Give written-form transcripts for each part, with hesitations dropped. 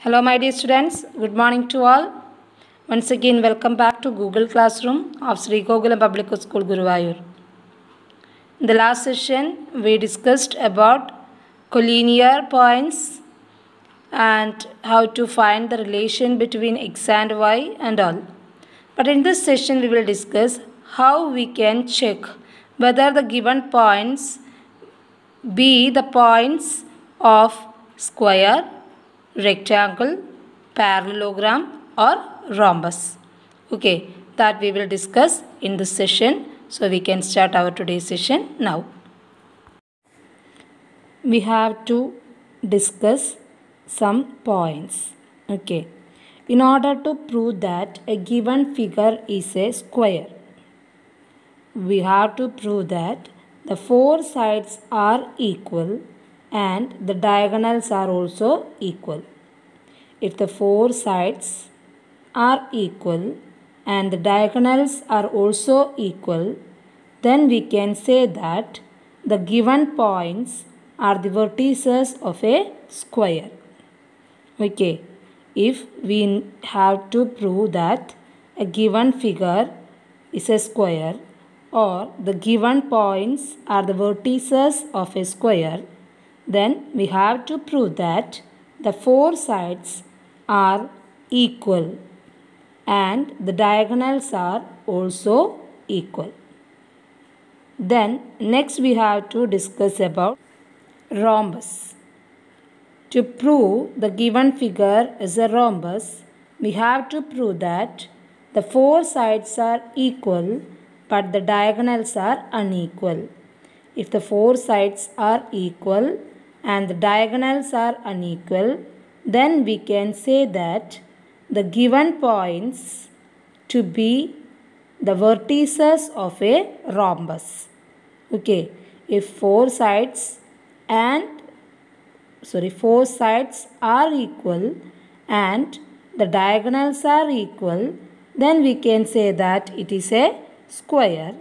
Hello my dear students, good morning to all. Once again welcome back to Google Classroom of Sri Gokulam Public School Guruvayur. In the last session we discussed about collinear points and how to find the relation between x and y and all. But in this session we will discuss how we can check whether the given points be the points of square, rectangle, parallelogram or rhombus. Okay, that we will discuss in this session. So we can start our today's session now. We have to discuss some points. Okay, in order to prove that a given figure is a square, we have to prove that the four sides are equal and the diagonals are also equal. If the four sides are equal and the diagonals are also equal, then we can say that the given points are the vertices of a square. Okay, if we have to prove that a given figure is a square or the given points are the vertices of a square, then we have to prove that the four sides are equal and the diagonals are also equal. Then next we have to discuss about rhombus. To prove the given figure is a rhombus, we have to prove that the four sides are equal but the diagonals are unequal. If the four sides are equal and the diagonals are unequal, then we can say that the given points to be the vertices of a rhombus. Okay, if four sides are equal and the diagonals are equal, then we can say that it is a square.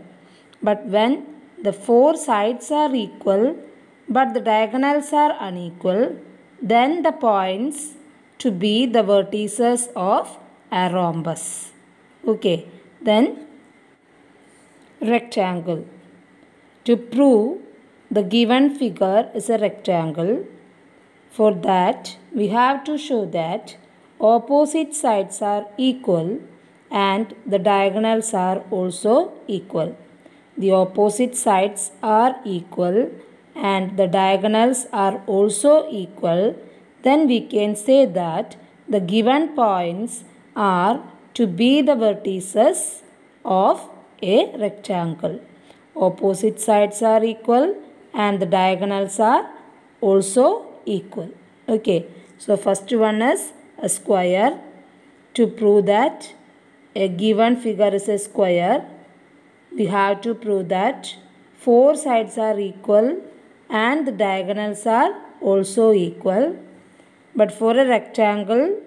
But when the four sides are equal but the diagonals are unequal, then the points to be the vertices of a rhombus. Okay, then rectangle. To prove the given figure is a rectangle, for that we have to show that opposite sides are equal and the diagonals are also equal. The opposite sides are equal and the diagonals are also equal, then we can say that the given points are to be the vertices of a rectangle. Opposite sides are equal and the diagonals are also equal. Okay, so first one is a square. To prove that a given figure is a square, we have to prove that four sides are equal and the diagonals are also equal. But for a rectangle,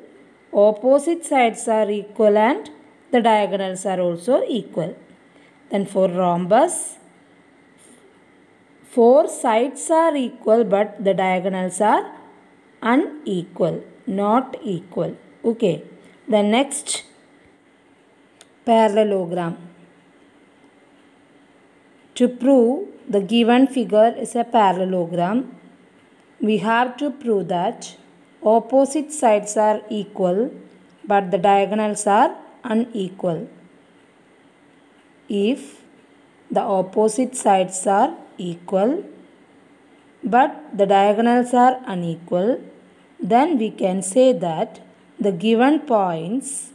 opposite sides are equal and the diagonals are also equal. Then for rhombus, four sides are equal but the diagonals are unequal, not equal. Okay, the next parallelogram. To prove the given figure is a parallelogram, we have to prove that opposite sides are equal but the diagonals are unequal. If the opposite sides are equal but the diagonals are unequal, then we can say that the given points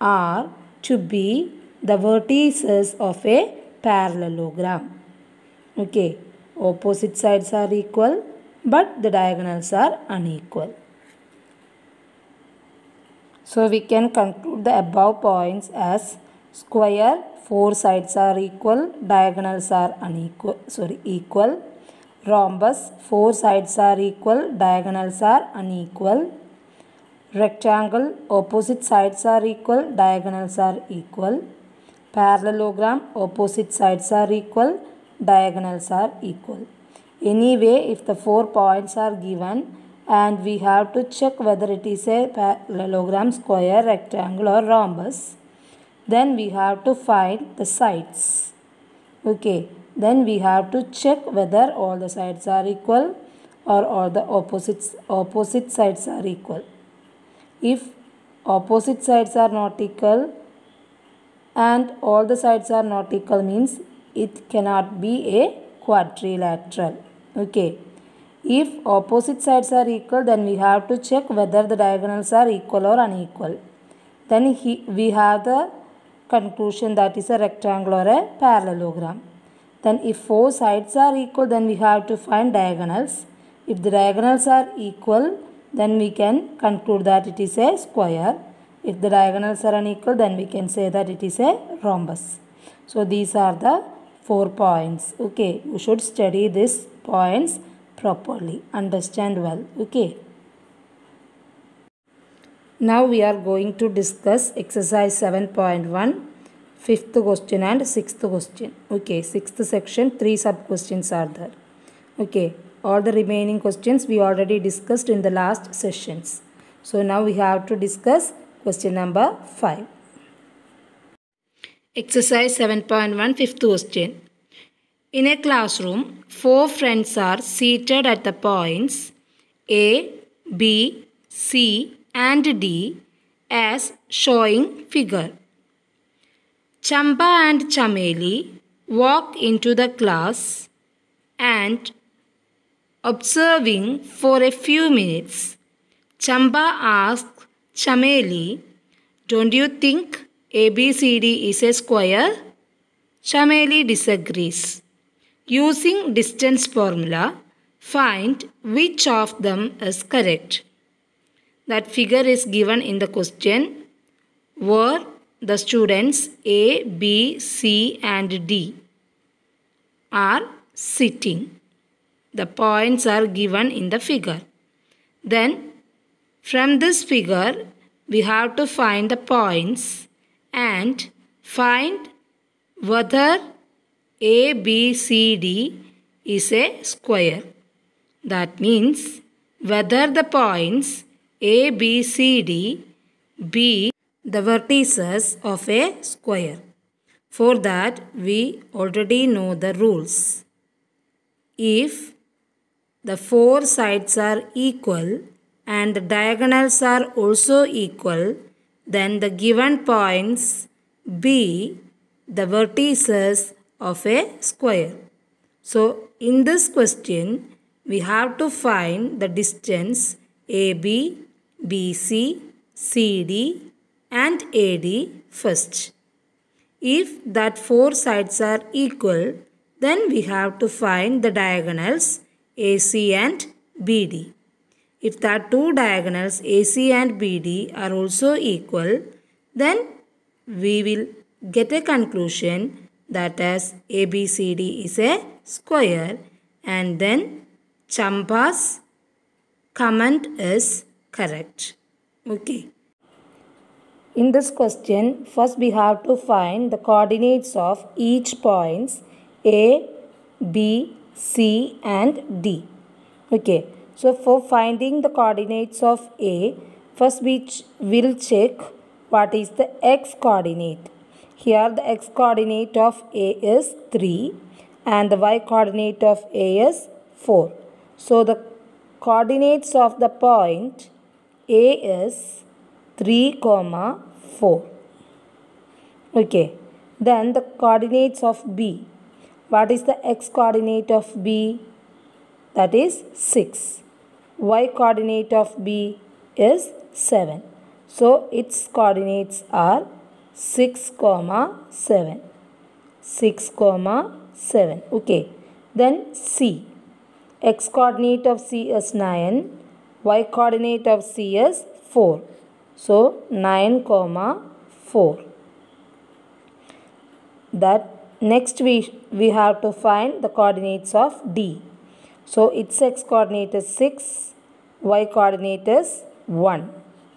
are to be the vertices of a parallelogram. Okay, opposite sides are equal but the diagonals are unequal. So we can conclude the above points as square, four sides are equal, diagonals are equal. Rhombus, four sides are equal, diagonals are unequal. Rectangle, opposite sides are equal, diagonals are equal. Parallelogram, opposite sides are equal, diagonals are equal. Anyway, if the 4 points are given and we have to check whether it is a parallelogram, square, rectangle or rhombus. Then we have to find the sides. Okay, then we have to check whether all the sides are equal or all the opposite sides are equal. If opposite sides are not equal and all the sides are not equal means it cannot be a quadrilateral. Okay. If opposite sides are equal, then we have to check whether the diagonals are equal or unequal. Then we have the conclusion that is a rectangle or a parallelogram. Then if four sides are equal, then we have to find diagonals. If the diagonals are equal, then we can conclude that it is a square. If the diagonals are unequal, then we can say that it is a rhombus. So these are the 4 points. Okay, you should study these points properly. Understand well. Okay. Now we are going to discuss exercise 7.1, 5th question and 6th question. Okay, 6th section, 3 sub questions are there. Okay, all the remaining questions we already discussed in the last sessions. So now we have to discuss question number 5. Exercise 7.1, 5th question. In a classroom, 4 friends are seated at the points A, B, C and D as showing figure. Chamba and Chameli walk into the class and observing for a few minutes. Chamba asks Chameli, "Don't you think ABCD is a square?" Chameli disagrees. Using distance formula, find which of them is correct. That figure is given in the question where the students A, B, C and D are sitting. The points are given in the figure. Then from this figure we have to find the points and find whether A, B, C, D is a square. That means whether the points A, B, C, D be the vertices of a square. For that we already know the rules. If the 4 sides are equal and the diagonals are also equal, then the given points be the vertices of a square. So in this question we have to find the distance AB, BC, CD and AD first. If that 4 sides are equal, then we have to find the diagonals AC and BD. If that 2 diagonals AC and BD are also equal, then we will get a conclusion that as ABCD is a square, and then Chamba's comment is correct. Okay. In this question, first we have to find the coordinates of each points A, B, C and D. Okay. So for finding the coordinates of A, first we will check what is the x coordinate. Here the x coordinate of A is 3 and the y coordinate of A is 4. So the coordinates of the point A is 3, 4. Okay. Then the coordinates of B. What is the x coordinate of B? That is 6. Y coordinate of B is 7. So its coordinates are 6, 7. 6, 7. Okay. Then C. X coordinate of C is 9. Y coordinate of C is 4. So 9, 4. That next we have to find the coordinates of D. So its x coordinate is 6. Y coordinate is 1.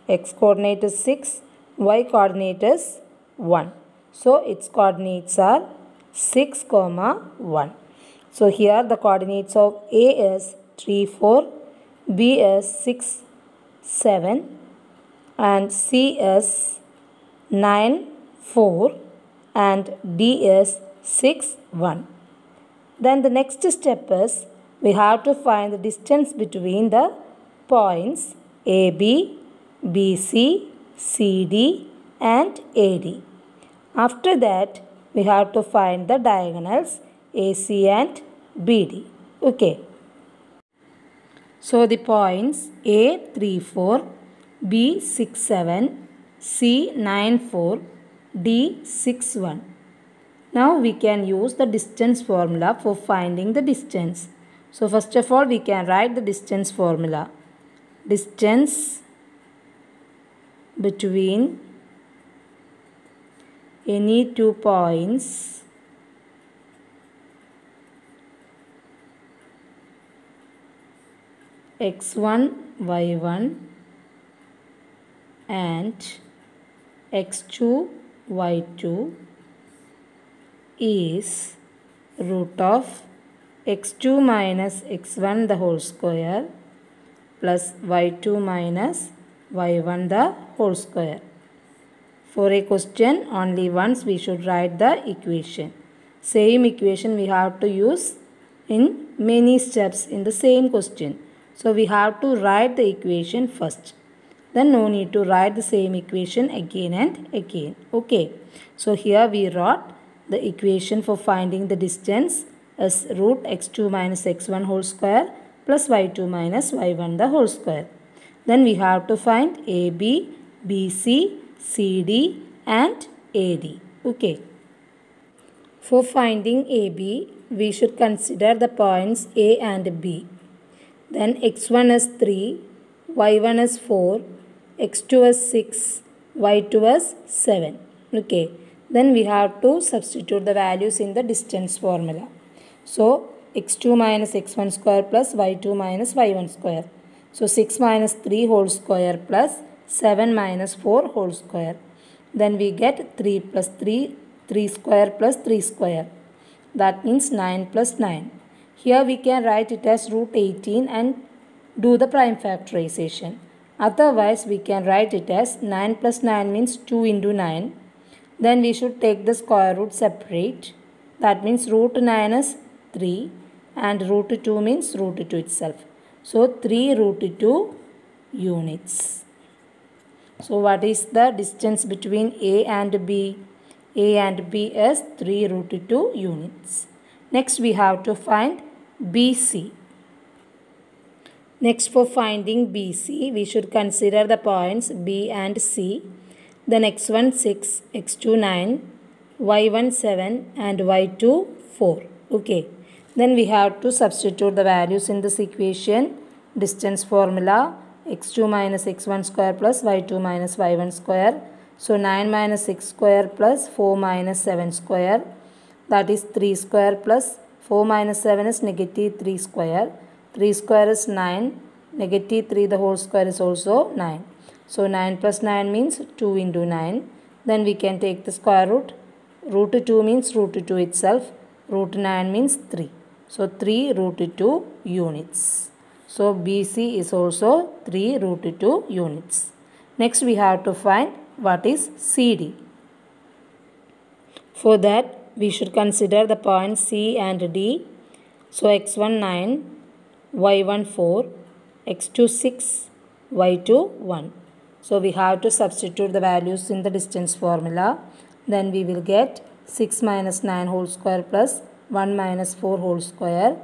X coordinate is 6. Y coordinate is 1. So its coordinates are 6, 1. So here the coordinates of A is 3, 4. B is 6, 7 and C is 9, 4 and D is 6, 1. Then the next step is we have to find the distance between the points AB, BC, CD and AD. After that, we have to find the diagonals AC and BD. Okay. So the points A 3, 4, B 6, 7, C 9, 4, D 6, 1. Now we can use the distance formula for finding the distance. So first of all we can write the distance formula. Distance between any two points x1, y1 and x2, y2 is root of x2 minus x1 the whole square plus y2 minus y1 the whole square. For a question only once we should write the equation. Same equation we have to use in many steps in the same question. So we have to write the equation first. Then no need to write the same equation again and again. Okay. So here we wrote the equation for finding the distance as root x2 minus x1 whole square plus y2 minus y1 the whole square. Then we have to find AB, BC, CD and AD. Okay. For finding AB, we should consider the points A and B. Then x1 is 3, y1 is 4, x2 is 6, y2 is 7. Okay. Then we have to substitute the values in the distance formula. So x2 minus x1 square plus y2 minus y1 square. So 6 minus 3 whole square plus 7 minus 4 whole square. Then we get 3 plus 3, 3 square plus 3 square. That means 9 plus 9. Here we can write it as root 18 and do the prime factorization. Otherwise we can write it as 9 plus 9 means 2 into 9. Then we should take the square root separate. That means root 9 is 3 and root 2 means root 2 itself. So 3 root 2 units. So what is the distance between A and B? A and B is 3 root 2 units. Next we have to find BC. Next for finding BC, we should consider the points B and C. Then x1 6, x2 9, y1 7 and y2 4. Okay. Then we have to substitute the values in this equation. Distance formula x2 minus x1 square plus y2 minus y1 square. So 9 minus 6 square plus 4 minus 7 square. That is 3 square plus 4 minus 7 is negative 3 square. 3 square is 9. Negative 3 the whole square is also 9. So 9 plus 9 means 2 into 9. Then we can take the square root. Root 2 means root 2 itself. Root 9 means 3. So 3 root 2 units. So BC is also 3 root 2 units. Next we have to find what is CD. For that we should consider the points C and D. So x1 9, y1 4, x2 6, y2 1. So we have to substitute the values in the distance formula. Then we will get 6 minus 9 whole square plus 1 minus 4 whole square.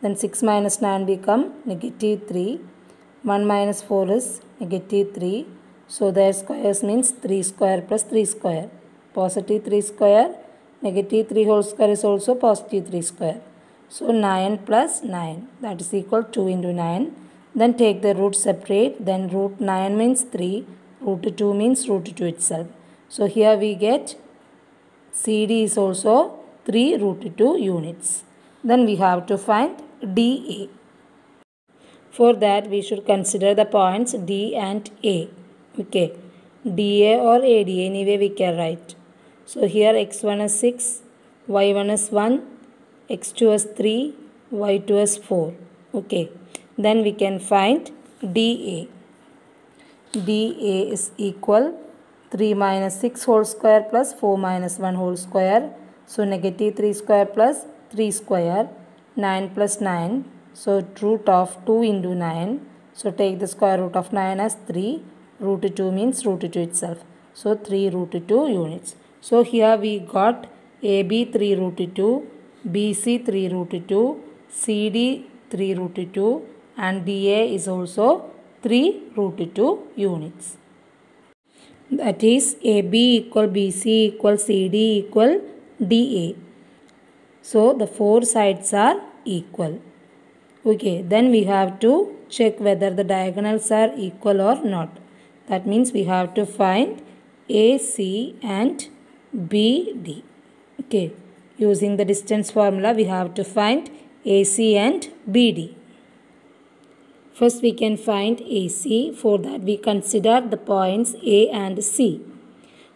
Then 6 minus 9 become negative 3. 1 minus 4 is negative 3. So their squares means 3 square plus 3 square. Positive 3 square. Negative 3 whole square is also positive 3 square. So 9 plus 9, that is equal to 2 into 9. Then take the root separate. Then root 9 means 3. Root 2 means root 2 itself. So here we get CD is also 3 root 2 units. Then we have to find DA. For that we should consider the points D and A. Okay. DA or AD, anyway we can write. So here x1 is 6, y1 is 1, x2 is 3, y2 is 4. Okay. Then we can find dA. dA is equal 3 minus 6 whole square plus 4 minus 1 whole square. So negative 3 square plus 3 square, 9 plus 9. So root of 2 into 9. So take the square root of 9 as 3. Root 2 means root 2 itself. So 3 root 2 units. So here we got AB 3 root 2, BC 3 root 2, CD 3 root 2 and DA is also 3 root 2 units. That is AB equal BC equal CD equal DA. So the four sides are equal. Okay, then we have to check whether the diagonals are equal or not. That means we have to find AC and BD. Okay, using the distance formula we have to find AC and BD. First we can find AC. For that we consider the points A and C.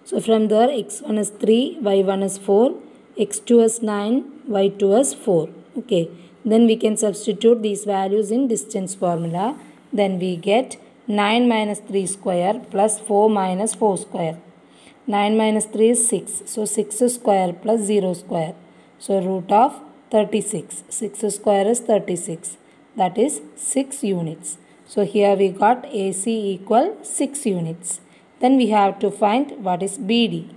So from there x1 is 3, y1 is 4, x2 is 9, y2 is 4. Okay, then we can substitute these values in distance formula. Then we get 9 minus 3 square plus 4 minus 4 square. 9 minus 3 is 6. So 6 square plus 0 square. So root of 36. 6 square is 36. That is 6 units. So here we got AC equal 6 units. Then we have to find what is BD.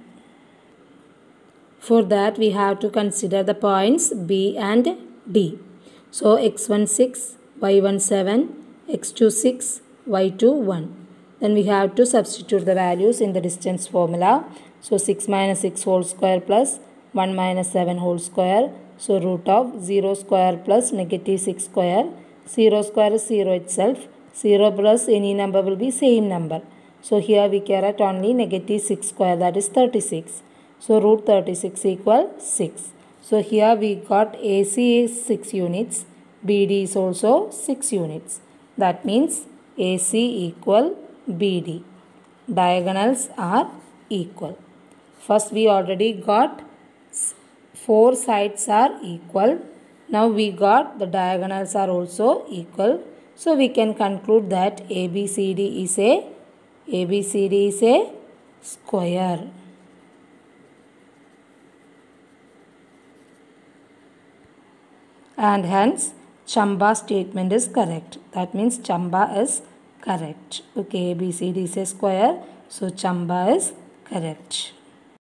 For that we have to consider the points B and D. So x1 6, y1 7, x2 6, y2 1. Then we have to substitute the values in the distance formula. So 6 minus 6 whole square plus 1 minus 7 whole square. So root of 0 square plus negative 6 square. 0 square is 0 itself. 0 plus any number will be same number. So here we get only negative 6 square, that is 36. So root 36 equal 6. So here we got AC is 6 units. BD is also 6 units. That means AC equal BD. Diagonals are equal. First we already got 4 sides are equal. Now we got the diagonals are also equal. So we can conclude that ABCD is a square. And hence Chamba statement is correct. That means Chamba is correct. Okay, ABCD is a square. So Chamba is correct.